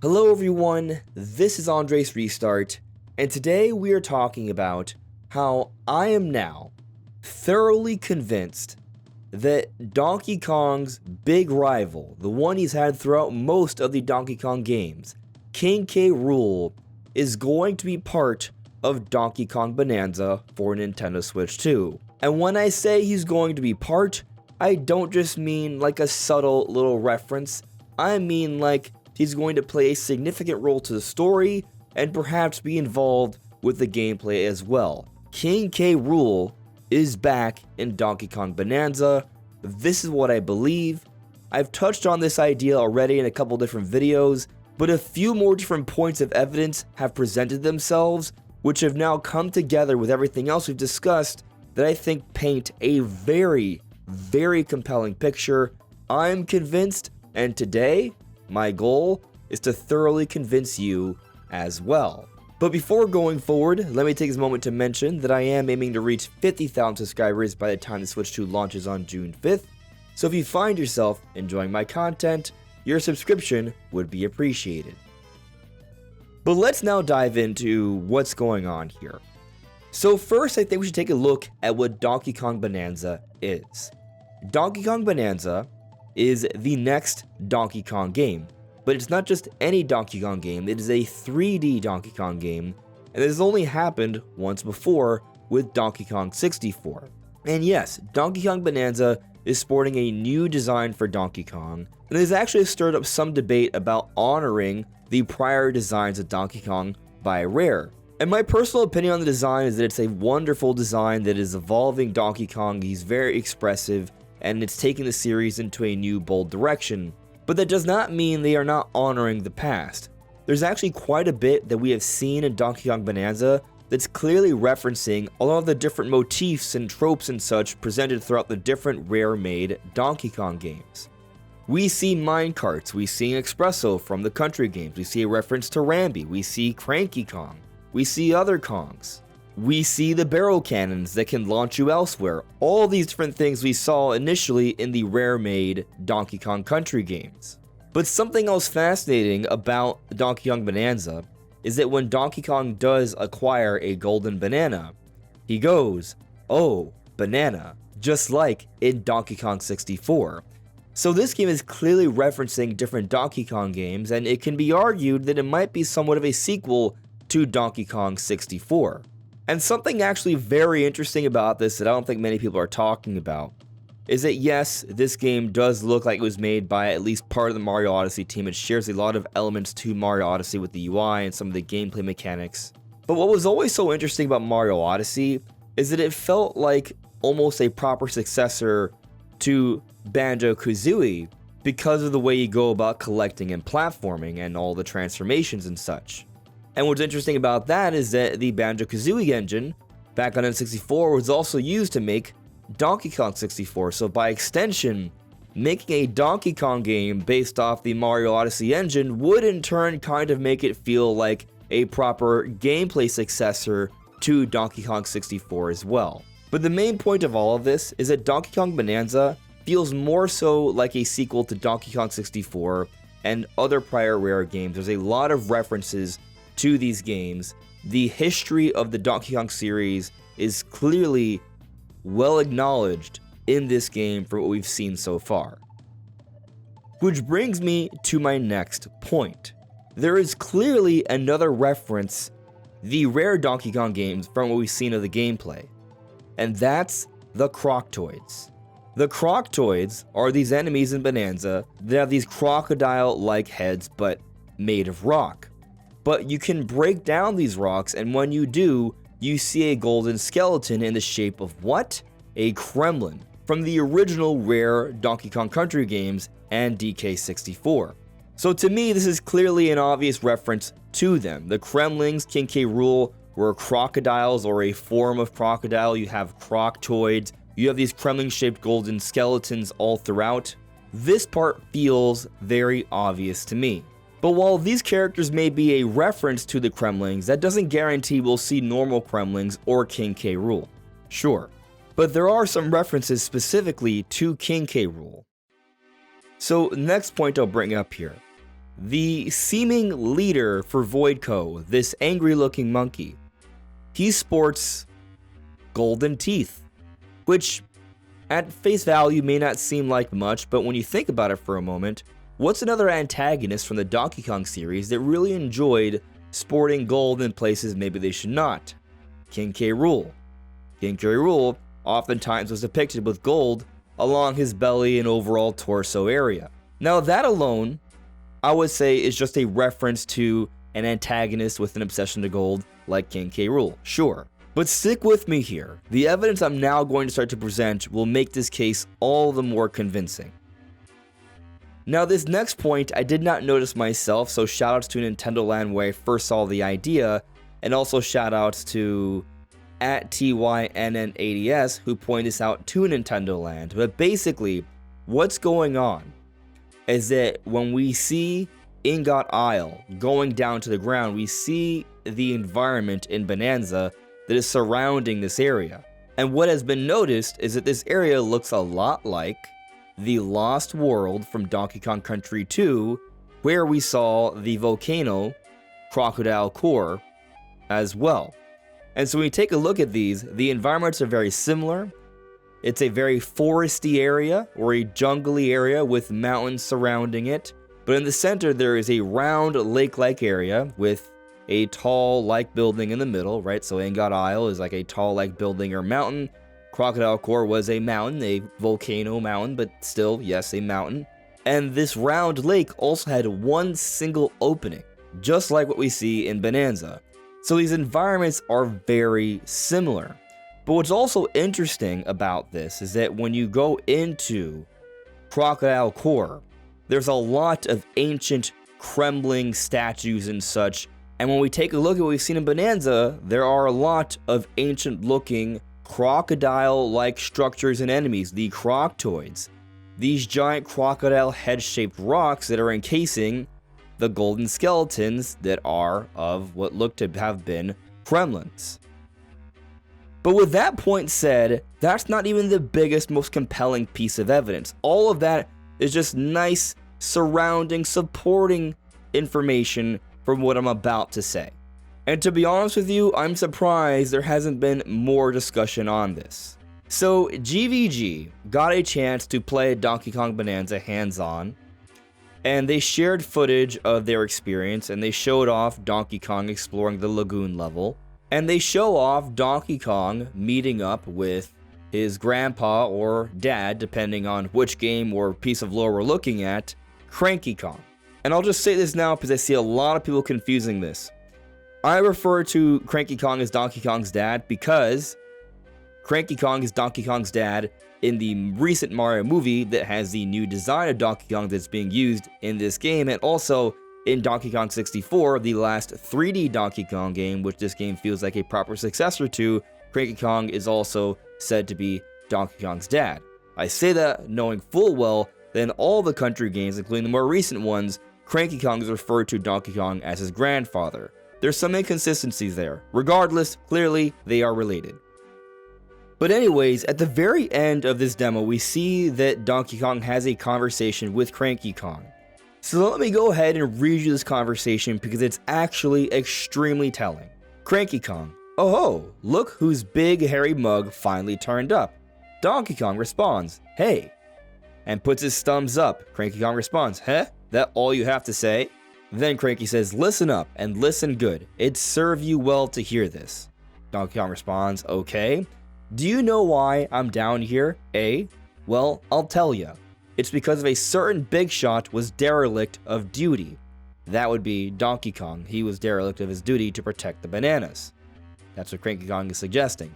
Hello everyone, this is AndresRestart, and today we are talking about how I am now thoroughly convinced that Donkey Kong's big rival, the one he's had throughout most of the Donkey Kong games, King K. Rool, is going to be part of Donkey Kong Bananza for Nintendo Switch 2. And when I say he's going to be part, I don't just mean like a subtle little reference, I mean like he's going to play a significant role to the story and perhaps be involved with the gameplay as well. King K. Rool is back in Donkey Kong Bananza. This is what I believe. I've touched on this idea already in a couple different videos, but a few more different points of evidence have presented themselves, which have now come together with everything else we've discussed that I think paint a very, very compelling picture. I'm convinced, and today, my goal is to thoroughly convince you as well. But before going forward, let me take this moment to mention that I am aiming to reach 50,000 subscribers by the time the Switch 2 launches on June 5th, so if you find yourself enjoying my content, your subscription would be appreciated. But let's now dive into what's going on here. So first, I think we should take a look at what Donkey Kong Bananza is. Donkey Kong Bananza is the next Donkey Kong game, but it's not just any Donkey Kong game, it is a 3D Donkey Kong game, and this has only happened once before with Donkey Kong 64. And yes, Donkey Kong Bananza is sporting a new design for Donkey Kong, and it has actually stirred up some debate about honoring the prior designs of Donkey Kong by Rare. And my personal opinion on the design is that it's a wonderful design that is evolving Donkey Kong. He's very expressive, and it's taking the series into a new bold direction. But that does not mean they are not honoring the past. There's actually quite a bit that we have seen in Donkey Kong Bananza that's clearly referencing a lot of the different motifs and tropes and such presented throughout the different Rare-made Donkey Kong games. We see minecarts, we see an Espresso from the country games, we see a reference to Rambi, we see Cranky Kong, we see other Kongs. We see the barrel cannons that can launch you elsewhere. All these different things we saw initially in the Rare-made Donkey Kong Country games. But something else fascinating about Donkey Kong Bananza is that when Donkey Kong does acquire a golden banana, he goes, "Oh, banana," just like in Donkey Kong 64. So this game is clearly referencing different Donkey Kong games, and it can be argued that it might be somewhat of a sequel to Donkey Kong 64. And something actually very interesting about this that I don't think many people are talking about is that yes, this game does look like it was made by at least part of the Mario Odyssey team. It shares a lot of elements to Mario Odyssey with the UI and some of the gameplay mechanics. But what was always so interesting about Mario Odyssey is that it felt like almost a proper successor to Banjo-Kazooie because of the way you go about collecting and platforming and all the transformations and such. And what's interesting about that is that the Banjo-Kazooie engine back on N64 was also used to make Donkey Kong 64, so by extension, making a Donkey Kong game based off the Mario Odyssey engine would in turn kind of make it feel like a proper gameplay successor to Donkey Kong 64 as well. But the main point of all of this is that Donkey Kong Bananza feels more so like a sequel to Donkey Kong 64 and other prior Rare games. There's a lot of references to these games. The history of the Donkey Kong series is clearly well acknowledged in this game for what we've seen so far. Which brings me to my next point. There is clearly another reference the Rare Donkey Kong games from what we've seen of the gameplay, and that's the Croctoids. The Croctoids are these enemies in Bananza that have these crocodile-like heads but made of rock. But you can break down these rocks, and when you do, you see a golden skeleton in the shape of what? A Kremlin, from the original Rare Donkey Kong Country games and DK64. So to me, this is clearly an obvious reference to them. The Kremlins, King K. Rool, were crocodiles or a form of crocodile. You have Croctoids, you have these Kremlin-shaped golden skeletons all throughout. This part feels very obvious to me. But while these characters may be a reference to the Kremlins, that doesn't guarantee we'll see normal Kremlins or King K. Rool. Sure, but there are some references specifically to King K. Rool. So next point I'll bring up here. the seeming leader for Voidco, this angry-looking monkey, he sports golden teeth, which at face value may not seem like much, but when you think about it for a moment, what's another antagonist from the Donkey Kong series that really enjoyed sporting gold in places maybe they should not? King K. Rool. King K. Rool oftentimes was depicted with gold along his belly and overall torso area. Now that alone, I would say, is just a reference to an antagonist with an obsession to gold like King K. Rool, sure. But stick with me here. The evidence I'm now going to start to present will make this case all the more convincing. Now this next point I did not notice myself, so shoutouts to Nintendo Land where I first saw the idea, and also shoutouts to @TYNN80S who pointed this out to Nintendo Land. But basically, what's going on is that when we see Ingot Isle going down to the ground, we see the environment in Bananza that is surrounding this area. And what has been noticed is that this area looks a lot like the Lost World from Donkey Kong Country 2, where we saw the volcano Crocodile Core as well. And so when we take a look at these, the environments are very similar. It's a very foresty area or a jungly area with mountains surrounding it. But in the center, there is a round lake-like area with a tall like building in the middle, right? So Ingot Isle is like a tall like building or mountain. Crocodile Core was a mountain, a volcano mountain, but still, yes, a mountain. And this round lake also had one single opening, just like what we see in Bananza. So these environments are very similar. But what's also interesting about this is that when you go into Crocodile Core, there's a lot of ancient Kremlin statues and such. And when we take a look at what we've seen in Bananza, there are a lot of ancient-looking crocodile-like structures and enemies, the Croctoids. These giant crocodile head-shaped rocks that are encasing the golden skeletons that are of what look to have been Kremlins. But with that point said, that's not even the biggest, most compelling piece of evidence. All of that is just nice, surrounding, supporting information from what I'm about to say. And to be honest with you, I'm surprised there hasn't been more discussion on this. So GVG got a chance to play Donkey Kong Bananza hands-on, and they shared footage of their experience, and they showed off Donkey Kong exploring the lagoon level, and they show off Donkey Kong meeting up with his grandpa or dad, depending on which game or piece of lore we're looking at, Cranky Kong. And I'll just say this now because I see a lot of people confusing this. I refer to Cranky Kong as Donkey Kong's dad because Cranky Kong is Donkey Kong's dad in the recent Mario movie that has the new design of Donkey Kong that's being used in this game, and also in Donkey Kong 64, the last 3D Donkey Kong game, which this game feels like a proper successor to. Cranky Kong is also said to be Donkey Kong's dad. I say that knowing full well that in all the country games, including the more recent ones, Cranky Kong is referred to Donkey Kong as his grandfather. There's some inconsistencies there. Regardless, clearly, they are related. But anyways, at the very end of this demo, we see that Donkey Kong has a conversation with Cranky Kong. So let me go ahead and read you this conversation because it's actually extremely telling. Cranky Kong: "Oh ho, look whose big hairy mug finally turned up." Donkey Kong responds, "Hey," and puts his thumbs up. Cranky Kong responds, "Huh? That all you have to say?" Then Cranky says, "Listen up, and listen good. It'd serve you well to hear this." Donkey Kong responds, "Okay. Do you know why I'm down here, eh? Well, I'll tell ya. It's because of a certain big shot was derelict of duty." That would be Donkey Kong. He was derelict of his duty to protect the bananas. That's what Cranky Kong is suggesting.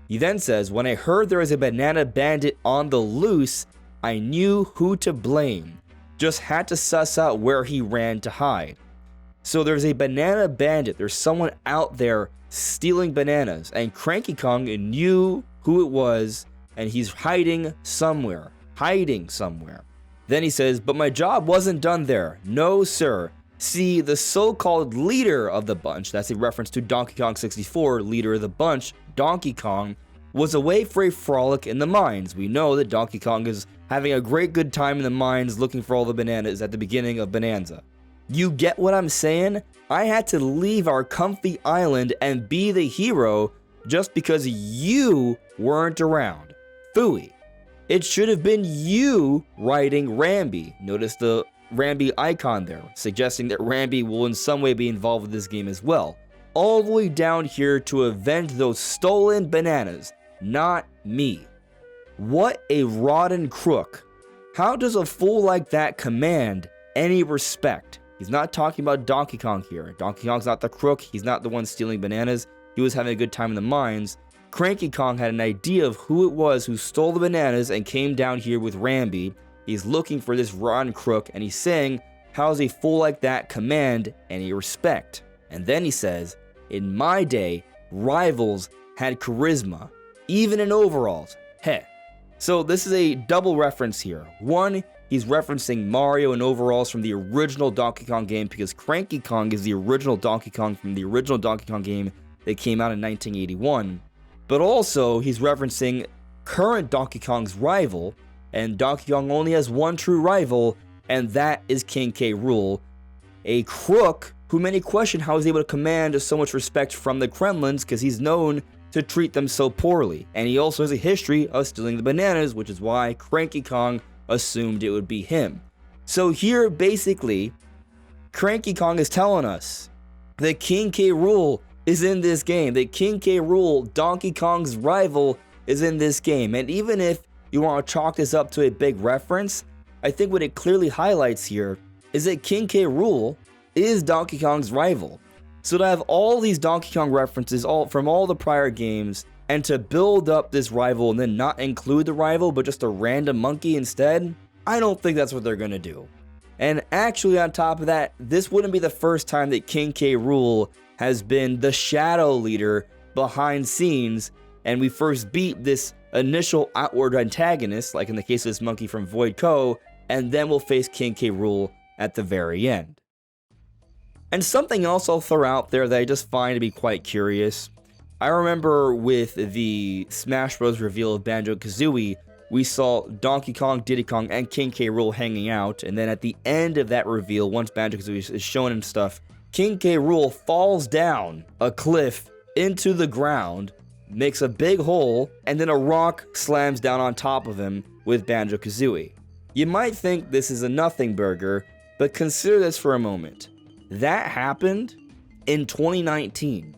He then says, "When I heard there was a banana bandit on the loose, I knew who to blame. Just had to suss out where he ran to hide." So there's a banana bandit. There's someone out there stealing bananas, and Cranky Kong knew who it was, and he's hiding somewhere. Then he says, "But my job wasn't done there. No, sir. See, the so-called leader of the bunch," that's a reference to Donkey Kong 64, leader of the bunch, Donkey Kong, was away for a frolic in the mines. We know that Donkey Kong is having a great good time in the mines looking for all the bananas at the beginning of Bananza. You get what I'm saying? I had to leave our comfy island and be the hero just because you weren't around. Phooey. It should have been you riding Rambi. Notice the Rambi icon there, suggesting that Rambi will in some way be involved with this game as well. All the way down here to avenge those stolen bananas, not me. What a rotten crook. How does a fool like that command any respect? He's not talking about Donkey Kong here. Donkey Kong's not the crook, he's not the one stealing bananas. He was having a good time in the mines. Cranky Kong had an idea of who it was who stole the bananas and came down here with Rambi. He's looking for this rotten crook, and he's saying, how does a fool like that command any respect? And then he says, in my day, rivals had charisma, even in overalls. Heh. So this is a double reference here. One, he's referencing Mario in overalls from the original Donkey Kong game because Cranky Kong is the original Donkey Kong from the original Donkey Kong game that came out in 1981. But also, he's referencing current Donkey Kong's rival, and Donkey Kong only has one true rival, and that is King K. Rool, a crook who many question how he's able to command so much respect from the Kremlins because he's known to treat them so poorly. And he also has a history of stealing the bananas, which is why Cranky Kong assumed it would be him. So here, basically, Cranky Kong is telling us that King K. Rool is in this game, that King K. Rool, Donkey Kong's rival, is in this game. And even if you want to chalk this up to a big reference, I think what it clearly highlights here is that King K. Rool is Donkey Kong's rival. So to have all these Donkey Kong references from all the prior games, and to build up this rival and then not include the rival but just a random monkey instead, I don't think that's what they're going to do. And actually on top of that, this wouldn't be the first time that King K. Rool has been the shadow leader behind scenes, and we first beat this initial outward antagonist, like in the case of this monkey from Void Co., and then we'll face King K. Rool at the very end. And something else I'll throw out there that I just find to be quite curious. I remember with the Smash Bros. Reveal of Banjo-Kazooie, we saw Donkey Kong, Diddy Kong, and King K. Rool hanging out, and then at the end of that reveal, once Banjo-Kazooie is showing him stuff, King K. Rool falls down a cliff into the ground, makes a big hole, and then a rock slams down on top of him with Banjo-Kazooie. You might think this is a nothing burger, but consider this for a moment. That happened in 2019.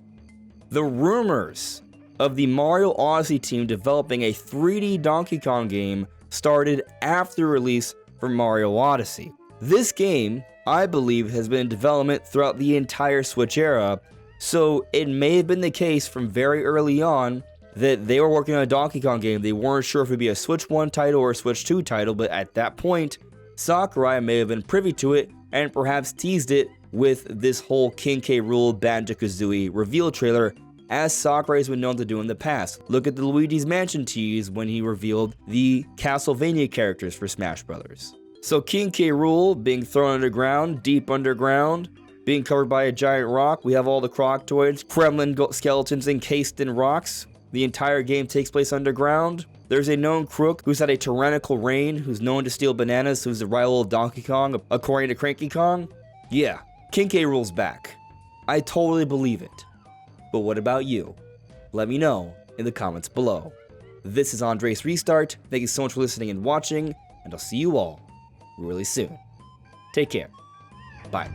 The rumors of the Mario Odyssey team developing a 3D Donkey Kong game started after release for Mario Odyssey. This game, I believe, has been in development throughout the entire Switch era, so it may have been the case from very early on that they were working on a Donkey Kong game. They weren't sure if it would be a Switch 1 title or a Switch 2 title, but at that point, Sakurai may have been privy to it and perhaps teased it with this whole King K. Rool Banjo-Kazooie reveal trailer, as Sakurai has been known to do in the past. Look at the Luigi's Mansion tease when he revealed the Castlevania characters for Smash Bros. So King K. Rool being thrown underground, deep underground, being covered by a giant rock. We have all the Croctoids, Kremlin skeletons encased in rocks. The entire game takes place underground. There's a known crook who's had a tyrannical reign, who's known to steal bananas, who's the rival of Donkey Kong, according to Cranky Kong. Yeah, King K. Rool's back. I totally believe it. But what about you? Let me know in the comments below. This is AndresRestart. Thank you so much for listening and watching, and I'll see you all really soon. Take care. Bye.